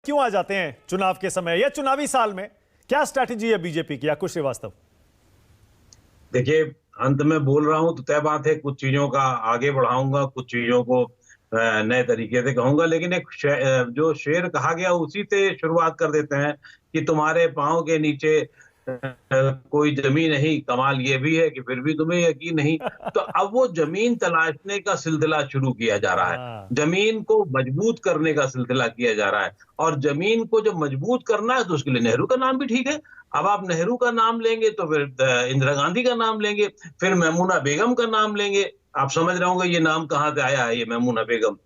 क्यों आ जाते हैं चुनाव के समय या चुनावी साल में? क्या स्ट्रैटेजी है बीजेपी की? कुछ श्रीवास्तव। देखिए, अंत में बोल रहा हूं तो तय बात है, कुछ चीजों का आगे बढ़ाऊंगा, कुछ चीजों को नए तरीके से कहूंगा, लेकिन एक जो शेर कहा गया उसी से शुरुआत कर देते हैं कि तुम्हारे पांव के नीचे कोई जमीन नहीं, कमाल ये भी है कि फिर भी तुम्हें यकीन नहीं। तो अब वो जमीन तलाशने का सिलसिला शुरू किया जा रहा है, हाँ। जमीन को मजबूत करने का सिलसिला किया जा रहा है। और जमीन को जब मजबूत करना है तो उसके लिए नेहरू का नाम भी ठीक है। अब आप नेहरू का नाम लेंगे तो फिर इंदिरा गांधी का नाम लेंगे, फिर मैमूना बेगम का नाम लेंगे। आप समझ रहे होंगे ये नाम कहां से आया है, ये मैमूना बेगम।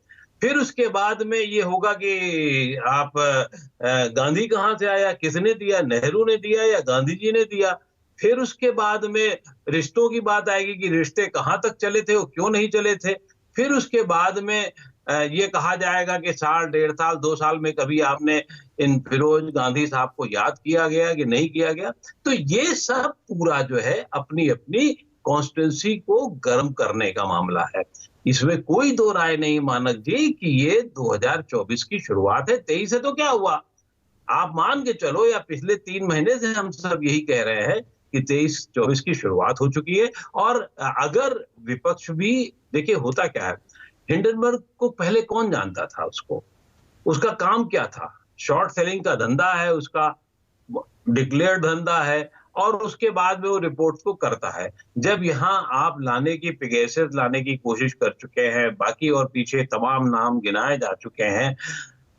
फिर उसके बाद में ये होगा कि आप गांधी कहां से आया, किसने दिया, नेहरू ने दिया या गांधी जी ने दिया। फिर उसके बाद में रिश्तों की बात आएगी कि रिश्ते कहां तक चले थे और क्यों नहीं चले थे। फिर उसके बाद में ये कहा जाएगा कि साल, 1.5 साल, 2 साल में कभी आपने इन फिरोज गांधी साहब को याद किया गया कि नहीं किया गया। तो ये सब पूरा जो है अपनी अपनी कॉन्स्टिट्यूंसी को गर्म करने का मामला है। इसमें कोई दो राय नहीं मानक जी कि ये 2024 की शुरुआत है। 23 से तो क्या हुआ, आप मान के चलो, या पिछले 3 महीने से हम सब यही कह रहे हैं कि 23-24 की शुरुआत हो चुकी है। और अगर विपक्ष भी, देखिए होता क्या है, हिंडनबर्ग को पहले कौन जानता था उसको, उसका काम क्या था? शॉर्ट सेलिंग का धंधा है उसका, डिक्लेयर्ड धंधा है, और उसके बाद में वो रिपोर्ट्स को करता है। जब यहाँ आप लाने की, पेगासस लाने की कोशिश कर चुके हैं, बाकी और पीछे तमाम नाम गिनाए जा चुके हैं,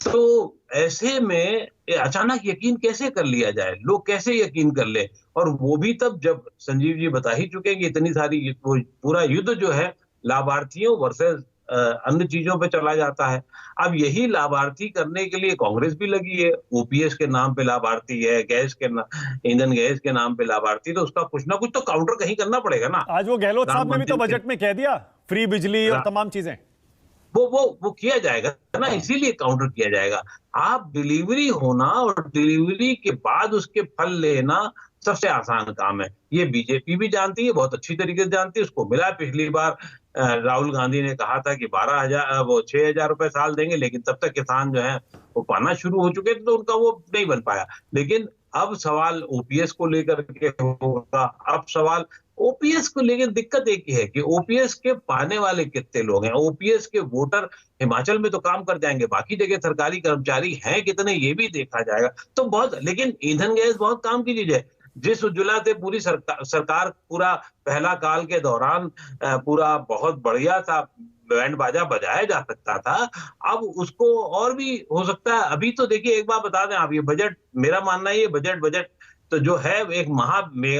तो ऐसे में अचानक यकीन कैसे कर लिया जाए? लोग कैसे यकीन कर ले? और वो भी तब जब संजीव जी बता ही चुके हैं कि इतनी सारी वो पूरा युद्ध जो है लाभार्थियों वर्सेस अन्य चीजों पे चला जाता है। अब यही लाभार्थी करने के लिए कांग्रेस भी लगी है। ओपीएस के नाम पे लाभार्थी है, ईंधन गैस के नाम पे लाभार्थी, तो उसका कुछ ना कुछ तो काउंटर कहीं करना पड़ेगा ना। आज वो गहलोत साहब ने भी तो बजट में कह दिया, फ्री बिजली और तमाम चीजें। वो किया जाएगा ना, इसीलिए काउंटर किया जाएगा। आप डिलीवरी होना और डिलीवरी के बाद उसके फल लेना सबसे आसान काम है। ये बीजेपी भी जानती है, बहुत अच्छी तरीके से जानती है। उसको मिला पिछली बार, राहुल गांधी ने कहा था कि 12,000 वो 6,000 रुपए साल देंगे, लेकिन तब तक किसान जो है वो पाना शुरू हो चुके थे, तो उनका वो नहीं बन पाया। लेकिन अब सवाल ओपीएस को लेकर के होगा। अब सवाल ओपीएस को लेकर, दिक्कत एक ही है कि ओपीएस के पाने वाले कितने लोग हैं। ओपीएस के वोटर हिमाचल में तो काम कर जाएंगे, बाकी जगह सरकारी कर्मचारी हैं कितने ये भी देखा जाएगा। तो बहुत, लेकिन ईंधन गैस बहुत काम की चीज है। जिस उज्ज्वला से पूरी सरकार पूरा पहला काल के दौरान पूरा बहुत बढ़िया सा बैंड बाजा बजाया जा सकता था, अब उसको और भी हो सकता है। अभी तो देखिए, एक बात बता दें आप, ये बजट, मेरा मानना है ये बजट तो जो है एक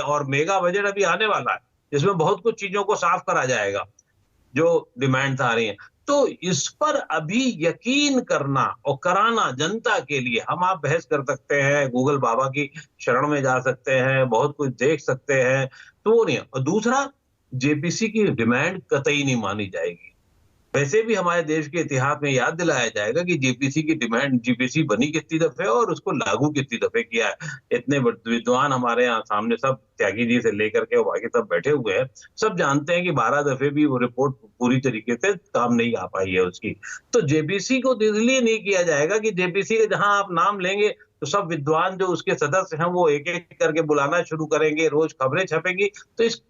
और मेगा बजट अभी आने वाला है, जिसमें बहुत कुछ चीजों को साफ करा जाएगा जो डिमांड्स आ रही हैं। तो इस पर अभी यकीन करना और कराना जनता के लिए, हम आप बहस कर सकते हैं, गूगल बाबा की शरण में जा सकते हैं, बहुत कुछ देख सकते हैं, तो वो नहीं है। और दूसरा, जेपीसी की डिमांड कतई नहीं मानी जाएगी। वैसे भी हमारे देश के इतिहास में याद दिलाया जाएगा कि जीपीसी बनी कितनी दफे और उसको लागू कितनी दफे किया है। इतने विद्वान हमारे यहाँ सामने, सब त्यागी जी से लेकर के बाकी सब बैठे हुए हैं, सब जानते हैं कि 12 दफे भी वो रिपोर्ट पूरी तरीके से काम नहीं आ पाई है उसकी। तो जेपीसी को इसलिए नहीं किया जाएगा कि जेपीसी के जहां आप नाम लेंगे तो सब विद्वान जो उसके सदस्य हैं वो एक एक करके बुलाना शुरू करेंगे, रोज खबरें छपेंगी, तो इस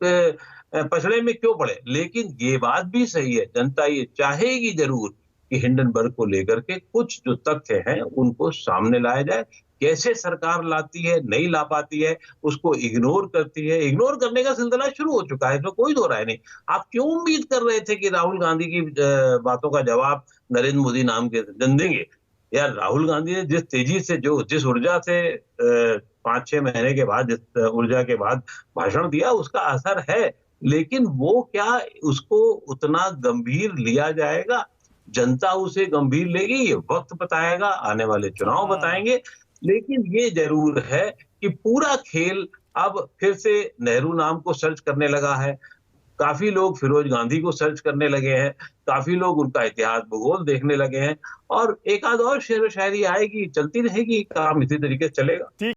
पछड़े में क्यों पड़े। लेकिन ये बात भी सही है, जनता ये चाहेगी जरूर कि हिंडनबर्ग को लेकर के कुछ जो तथ्य हैं उनको सामने लाया जाए। कैसे सरकार लाती है, नहीं ला पाती है, उसको इग्नोर करती है, इग्नोर करने का सिलसिला शुरू हो चुका है, इसमें कोई दो राय नहीं। आप क्यों उम्मीद कर रहे थे कि राहुल गांधी की बातों का जवाब नरेंद्र मोदी नाम के जन देंगे? यार, राहुल गांधी ने जिस तेजी से, जिस ऊर्जा से 5-6 महीने के बाद, जिस ऊर्जा के बाद भाषण दिया, उसका असर है। लेकिन वो क्या उसको उतना गंभीर लिया जाएगा? जनता उसे गंभीर लेगी, ये वक्त बताएगा, आने वाले चुनाव बताएंगे। लेकिन ये जरूर है कि पूरा खेल अब फिर से नेहरू नाम को सर्च करने लगा है। काफी लोग फिरोज गांधी को सर्च करने लगे हैं, काफी लोग उनका इतिहास भूगोल देखने लगे हैं, और एक आध और शेर व शायरी आएगी, चलती रहेगी, काम इसी तरीके से चलेगा।